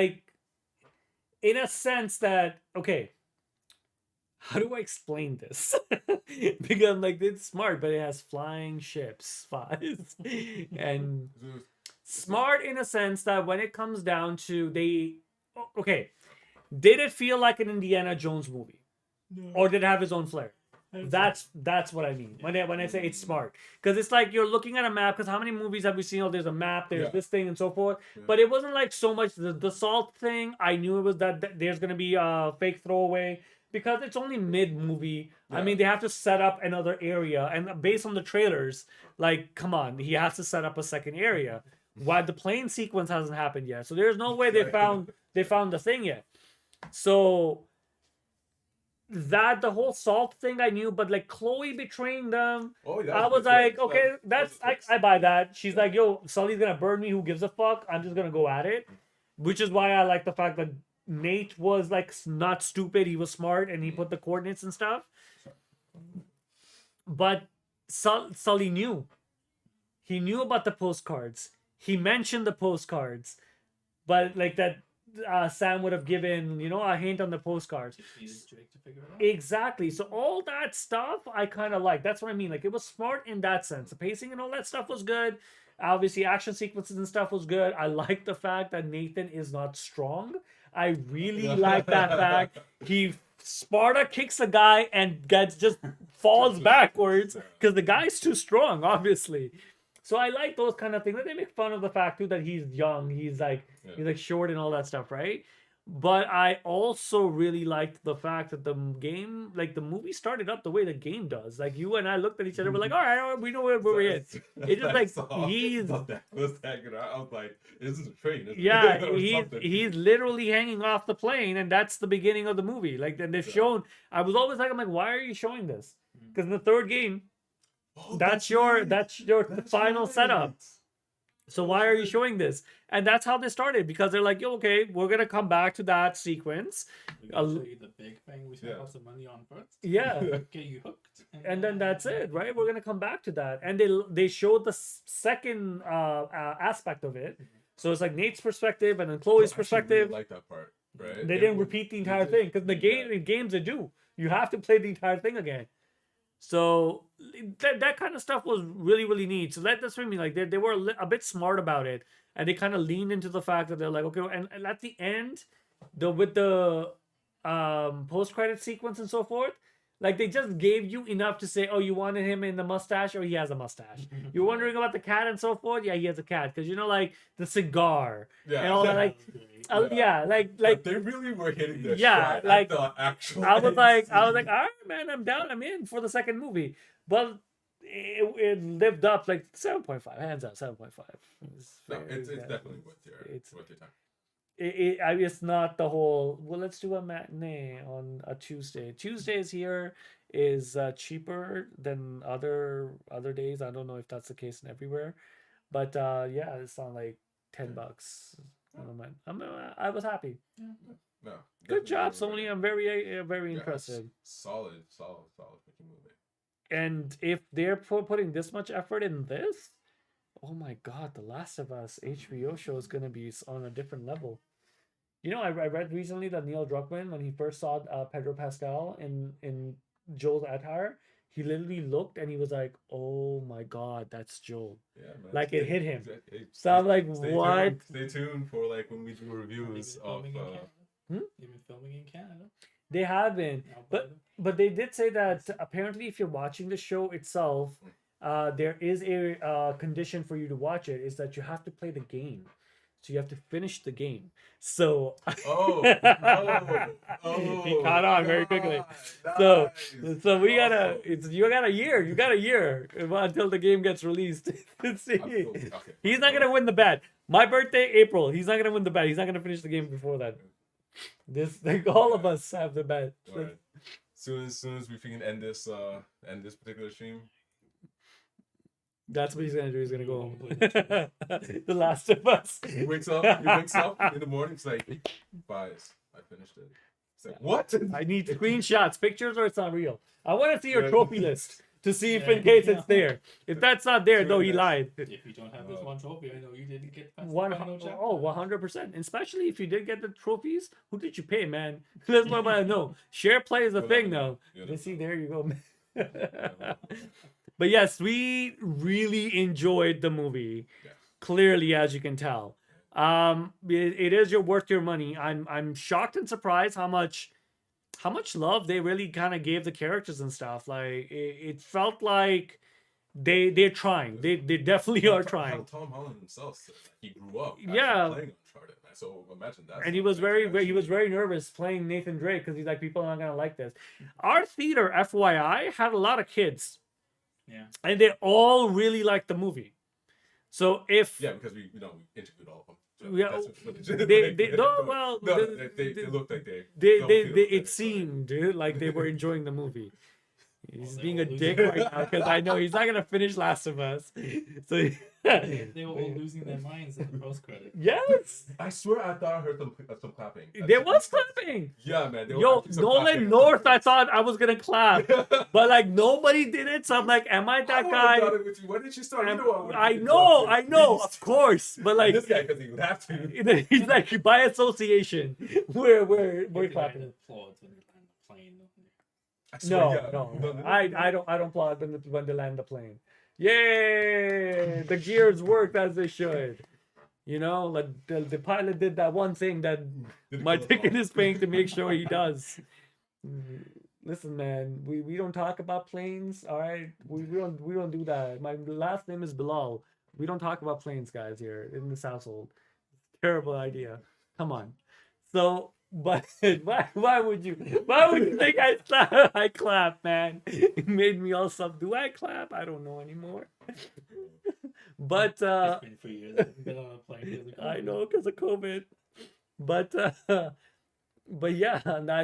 a sense that okay, how do I explain this? Because like it's smart, but it has flying ships, spies, and smart in a sense that when it comes down to okay, did it feel like an Indiana Jones movie, or did it have its own flair? That's what I mean when I say it's smart, because it's like you're looking at a map. Because how many movies have we seen? Oh, there's a map, there's Yeah. this thing, and so forth. Yeah. But it wasn't like so much the salt thing. I knew it was that there's gonna be a fake throwaway because it's only mid movie. I Yeah. mean, they have to set up another area, and based on the trailers, like, come on, he has to set up a second area. Why the plane sequence hasn't happened yet? So there's no way they found the thing yet. So that the whole salt thing I knew, but like Chloe betraying them, Oh, I was like, okay, I buy that. She's like, yo, Sully's gonna burn me. Who gives a fuck? I'm just gonna go at it, which is why I like the fact that Nate was like not stupid. He was smart and he put the coordinates and stuff. But Sully knew. He knew about the postcards. He mentioned the postcards, but like that. Sam would have given, a hint on the postcards. Just needed Drake to figure it out. Exactly. So all that stuff I kind of like. That's what I mean. Like it was smart in that sense. The pacing and all that stuff was good. Obviously, action sequences and stuff was good. I like the fact that Nathan is not strong. I really like that fact. He Sparta kicks a guy and just falls backwards because the guy's too strong, obviously. So I like those kind of things. They make fun of the fact too that he's young. He's like short and all that stuff, right? But I also really liked the fact that the game, like the movie, started up the way the game does. Like you and I looked at each other, we're like, all right, we know where we're in. It's just I like saw that was hanging out. I was like, "This is a train, isn't yeah, it?" or something. he's literally hanging off the plane, and that's the beginning of the movie. Like, and they've Yeah. shown. I was always like, I'm like, why are you showing this? Because in the third game, Oh, that's your right. that's your That's final right. setup. So why are you showing this? And that's how they started, because they're like, "Yo, okay, we're gonna come back to that sequence." We're gonna show you the big thing we spent Yeah. lots of money on first. Yeah. Get you hooked. And then that's it, right? We're gonna come back to that, and they showed the second aspect of it. So it's like Nate's perspective and then Chloe's I actually perspective. really like that part, right? They It didn't was- repeat the they entire did- thing, because the yeah. in games they do. You have to play the entire thing again. So that kind of stuff was really really neat. So that's what I mean. Like they were a bit smart about it, and they kind of leaned into the fact that they're like, okay, and at the end, with the post credit sequence and so forth, like they just gave you enough to say, oh, you wanted him in the mustache, or he has a mustache. You're wondering about the cat and so forth. Yeah, he has a cat, because like the cigar Yeah. and all that. Like yeah, like they really were hitting their yeah, stride like, at the actual. I was end like, all scene. right, man, I'm down, I'm in for the second movie. But it lived up, like 7.5, hands out, 7.5. No, it's definitely worth your time. It's not the whole. Well, let's do a matinee on a Tuesday. Tuesdays here is cheaper than other days. I don't know if that's the case in everywhere, but yeah, it's on like $10. I was happy. No, Good job, definitely Sony. I'm very yeah, interested. Solid freaking movie. And if they're putting this much effort in this, oh my God, The Last of Us HBO show is gonna be on a different level. You know, I read recently that Neil Druckmann, when he first saw Pedro Pascal in Joel's attire, he literally looked and he was like, "Oh my God, that's Joel!" Yeah, man. Like it hit him. Hey, So I'm like, stay "What?" Tuned, stay tuned for like when we do reviews of. Filming in Canada. Hmm? You've been filming in Canada. They have been, Alberta. but they did say that apparently, if you're watching the show itself, there is a condition for you to watch it, is that you have to play the game. So you have to finish the game. So Oh, he caught on very quickly. So we gotta. Awesome. You got a year. You got a year until the game gets released. See, Okay. he's not gonna win the bet. My birthday, April. He's not gonna win the bet. He's not gonna finish the game before that. This, like, all of us have the bet. All right. Soon as we can end this particular stream. That's what he's gonna do. He's gonna go home. The Last of Us. He wakes up in the morning. It's like, Fayez, I finished it. It's like, what? I need screenshots, pictures, or it's not real. I want to see your Yeah. trophy list to see if Yeah. in case it's there. If that's not there, though, he lied. If you don't have this one trophy, I know you didn't get past One, the final chapter. 100%. Especially if you did get the trophies, who did you pay, man? Let's let me know. Share play is a thing, though. You see, there you go. But yes, we really enjoyed the movie. Yeah. Clearly, as you can tell, it is worth your money. I'm shocked and surprised how much love they really kind of gave the characters and stuff. Like it felt like they're trying. They definitely are trying. Tom Holland himself said that he grew up actually Yeah. playing Uncharted, man. So imagine that. And he was very nervous playing Nathan Drake, because he's like, people are not gonna like this. Our theater, FYI, had a lot of kids, Yeah. and they all really liked the movie. So if Yeah, because we interviewed all of them. So Yeah, that's they no, well, no, they- they looked like they they don't feel it like seemed like they were enjoying the movie. He's Well, being they a were dick losing- right now, because I know he's not gonna finish Last of Us. So They were all losing their minds in the post credit. yes, I swear I thought I heard some clapping. there was clapping. Yeah, man. There Yo, was some Nolan clapping. North, I thought I was gonna clap, but like nobody did it. So I'm like, am I I that would've guy? done it with you. Why didn't you start? You know what I know, of course, but like this guy, because he would have to. he's like, by association, we're clapping. Applause when they land the plane. I swear, No, yeah. no, I don't applaud when they land the plane. Yay! The gears worked as they should. You know, like the pilot did that one thing that Didn't my kill us ticket all. is paying to make sure he does. Listen, man, we don't talk about planes, all right? We don't do that. My last name is Bilal. We don't talk about planes, guys, here in this household. Terrible idea. Come on. So, but why would you think I clap, man? It made me all sub. Do I clap? I don't know anymore. But It's been 3 years. I've been on a plane because of I COVID. know because of COVID. But but yeah,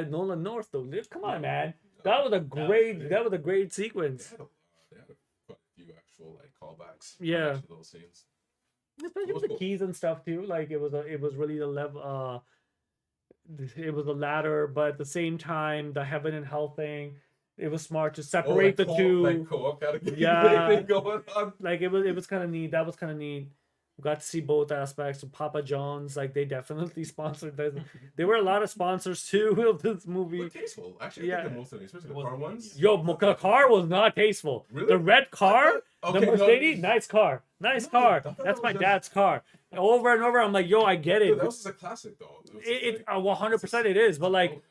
Nolan North though. Come on, man. That was a great. That was a great sequence. They had quite a few actual like callbacks. Yeah. To those scenes. Especially with the cool. keys and stuff too. Like it was really the level. It was a ladder, but at the same time, the heaven and hell thing. It was smart to separate the two. Like co-op kind of Yeah. thing going on. Like it was kind of neat. That was kind of neat. We got to see both aspects of Papa John's. Like they definitely sponsored this. There were a lot of sponsors too of this movie. But tasteful. Actually, I think most of them, especially the car ones. Yo, the car was not tasteful. Really? The red car, Okay, the no. Mercedes, nice car. Nice No, car. I thought That's that my was dad's car. Over and over, I'm like, yo, I get it. Dude, that was just a classic though. It 100% it is, but like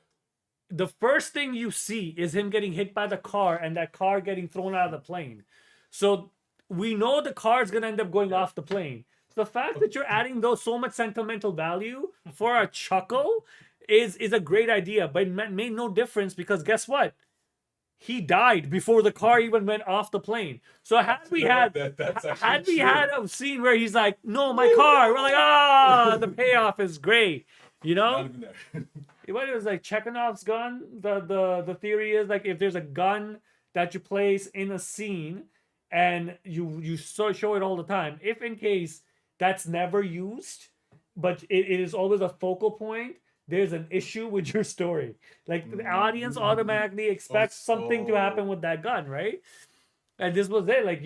the first thing you see is him getting hit by the car and that car getting thrown out of the plane. So we know the car is gonna end up going off the plane. The fact that you're adding those so much sentimental value for a chuckle is a great idea, but it made no difference because guess what? He died before the car even went off the plane. So had we had a scene where he's like, "No, my car," we're like, the payoff is great. You know, Not even there. what it was like Chekhov's gun. The theory is like if there's a gun that you place in a scene and you show it all the time, if in case that's never used, but it is always a focal point, there's an issue with your story. Like the audience automatically expects something to happen with that gun, right? And this was it. Like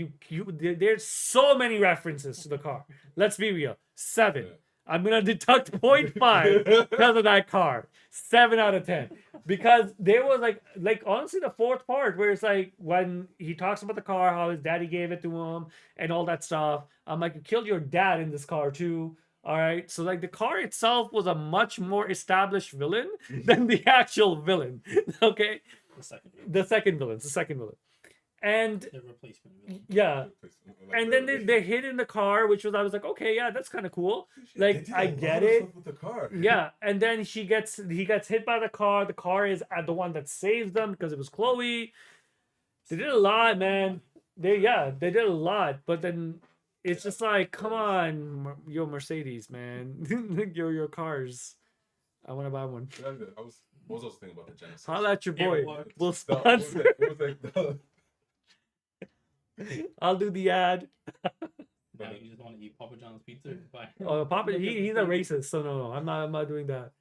there's so many references to the car. Let's be real. 7. I'm gonna deduct 0.5 because of that car. 7 out of 10. Because there was like honestly the fourth part where it's like when he talks about the car, how his daddy gave it to him and all that stuff. I'm like, you killed your dad in this car too. All right. So like the car itself was a much more established villain than the actual villain. Okay. The second villain. And The replacement villain. yeah. And then they hid in the car, which was I was like, okay, yeah, that's kind of cool. Like I get it. With the car. Yeah, and then he gets hit by the car. The car is the one that saves them because it was Chloe. They did a lot, man. They did a lot, but then it's just like, come on, your Mercedes, man, your cars. I want to buy one. I was also thinking about the Genesis. Holla at your boy. We'll What was sponsor. it? I'll do the ad. Now you just want to eat Papa John's pizza? Bye. Oh, Papa, he's a racist, so no, I'm not doing that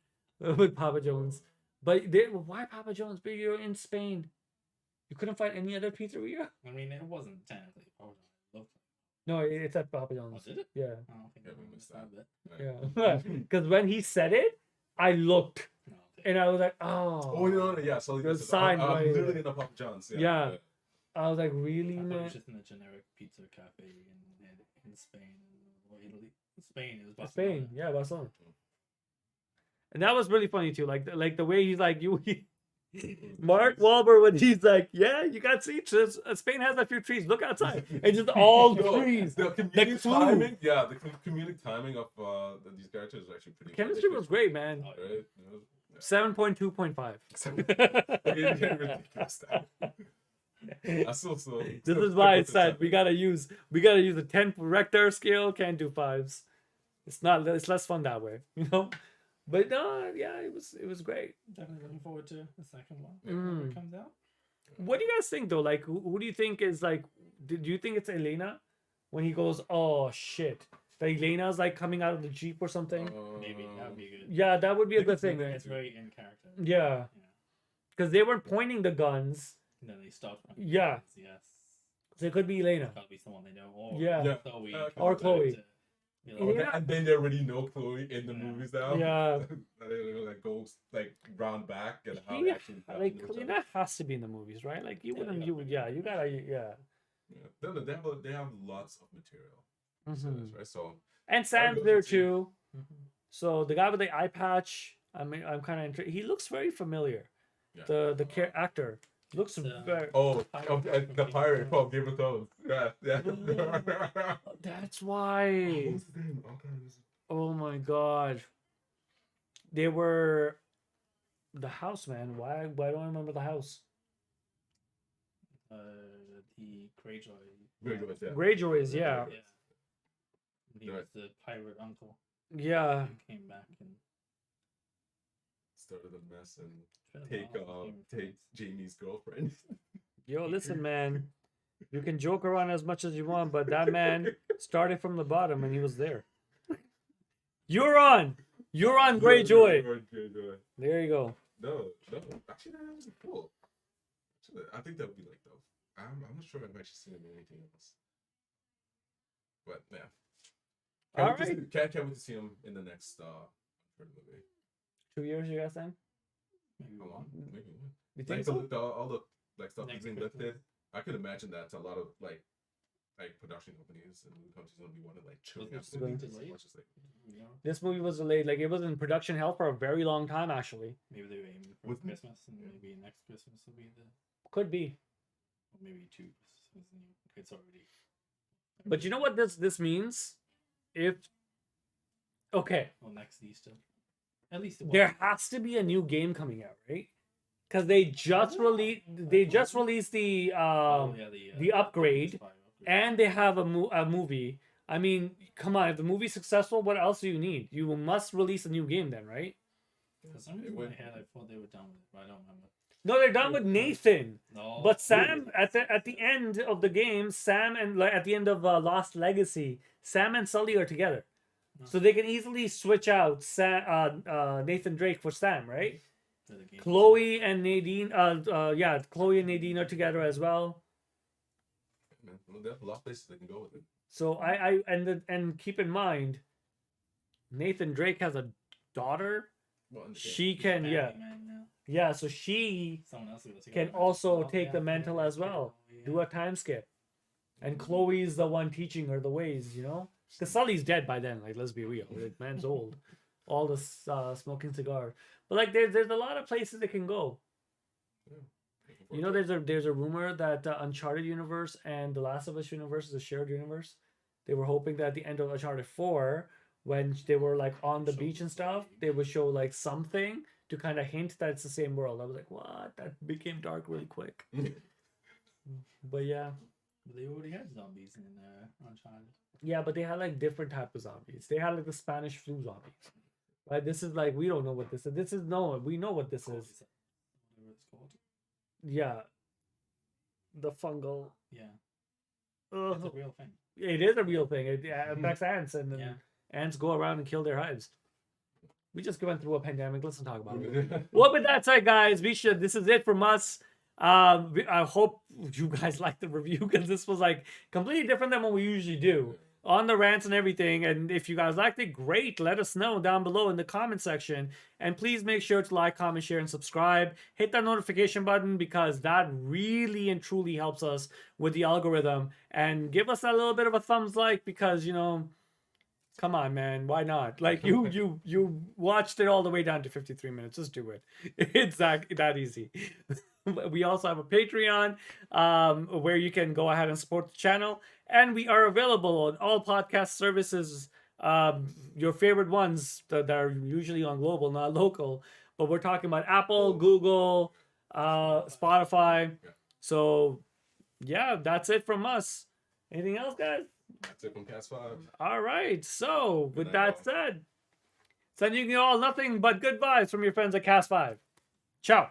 with Papa John's. But why Papa John's? But you're in Spain. You couldn't find any other pizzeria? I mean, it wasn't technically Papa John's. No, it's at Papa John's. Oh, did it? Yeah. I don't think Yeah, I we missed that bit. Yeah. Because when he said it, I looked No, okay. and I was like, oh. Oh no, yeah. So It was signed I'm by- literally in the Papa John's. Yeah. I was like, really, I thought it man? was just in a generic pizza cafe in Spain or Italy. Spain, it was Barcelona. Spain, yeah, Barcelona. And that was really funny too. Like the way he's like, Mark Wahlberg when he's like, yeah, you got seats. Spain has a few trees. Look outside, and just all trees. The comedic food. timing, yeah, the comedic timing of these characters is actually pretty. Chemistry was great, man. Oh, Right? 7.2.5. Ridiculous. I still This is why I said we gotta use a 10 Richter scale. Can't do 5s. It's less fun that way, you know. But no, yeah, it was great. Definitely looking forward to the second one Mm. when it comes out. What do you guys think though? Like, who do you think is like? Do you think it's Elena when he goes, "Oh shit"? That Elena's like coming out of the jeep or something. Maybe that would be good. Yeah, that would be a good thing. It's very in character. Yeah, because they weren't pointing the guns. And then they stop. Yeah. Yes. So it could be Elena. Gotta be someone they know. Or Yeah. Chloe. Or Chloe. You know, Yeah. And then they already know Chloe in the movies now. Yeah. They like goes like round back and how He, they actually like know each other. Elena has to be in the movies, right? Like you wouldn't. You gotta. Yeah. Yeah. They have lots of material. Mhm. Right. So And Sam's goes there with you. too. So the guy with the eye patch. I mean, I'm kind of interested. He looks very familiar. yeah. The actor looks very. Oh, Pirate the from pirate Game from of Game of Thrones. Yeah, yeah. That's why. What's his name? Oh, God, Oh my god. They were the house, man. Why don't I remember the house? The Greyjoy. Greyjoys, yeah. Greyjoys, yeah. Yeah. He was the pirate uncle. Yeah. Who came back and Started a mess and it's been a while since Game of take Thrones. Jamie's girlfriend. Yo, listen, man. You can joke around as much as you want, but that man started from the bottom and he was there. Euron Greyjoy. Greyjoy. There you go. No. Actually, that was cool. Actually, I think that would be like though. I'm not sure I've actually seen him in anything else. But yeah. All Can't wait to right. see- can't wait to see him in the next movie. 2 years, you guys saying? Maybe How long? one. Maybe one. You think Like so? all the like stuff that's Next being Christmas. lifted. I could imagine that a lot of like production companies and movie companies gonna be wanting like chilling Was out this movie movies as delayed? much as like You know, This movie was delayed. Like, it was in production hell for a very long time, actually. maybe they were aiming for With- Christmas, and maybe next Christmas will be the, Could be. or maybe 2 Christmas. And it's already. But you know what this means? If okay, Well, next Easter. At least it there was. has to be a new game coming out, right? Because they just released the Oh, yeah, the upgrade, PS5 upgrade. and they have a movie. I mean, come on, if the movie's successful, what else do you need? You must release a new game then, right? For some reason in my head, I thought they were done with it, but I don't remember. No, they're done with Nathan. No. But Sam, at the end of the game, Sam and like at the end of Lost Legacy, Sam and Sully are together, so they can easily switch out Nathan Drake for Sam, right? to the game. Chloe and Nadine, Chloe and Nadine are together as well. man, well, they have a lot of places they can go with it. So and keep in mind, Nathan Drake has a daughter. Well, in the game. She can Family yeah Man now. yeah. So she Someone else will take can the also mantle. take the mantle as well. Do a time skip, and Chloe's the one teaching her the ways. You know, because Sully's dead by then. Like, let's be real, the man's old. All this smoking cigar, but like there's a lot of places they can go. You know, there's a rumor that the Uncharted universe and the Last of Us universe is a shared universe. They were hoping that at the end of Uncharted 4, when they were like on the beach and stuff, they would show like something to kind of hint that it's the same world. I was like, what? That became dark really quick. But yeah. They already had zombies in Uncharted. Yeah, but they had like different type of zombies. They had like the Spanish flu zombies. Right? This is like, we don't know what this is. We know what this is. Whatever it's called. Yeah. The fungal. Yeah, it's a real thing. It is a real thing. It affects ants, and then Yeah. ants go around and kill their hives. We just went through a pandemic. Let's not talk about it. Well, with that said, guys, this is it from us. I hope you guys liked the review, because this was like completely different than what we usually do on the rants and everything. And if you guys liked it, great. Let us know down below in the comment section. And please make sure to like, comment, share, and subscribe. Hit that notification button, because that really and truly helps us with the algorithm. And give us that little bit of a thumbs like, because, you know, come on, man. Why not? Like, you watched it all the way down to 53 minutes. Just do it. It's that easy. We also have a Patreon where you can go ahead and support the channel. And we are available on all podcast services, your favorite ones that are usually on global, not local. But we're talking about Apple, Google, Spotify. Yeah. So, yeah, that's it from us. Anything else, guys? That's it from Cast 5. All right. So, with night, that all. said, sending you all nothing but good vibes from your friends at Cast 5. Ciao.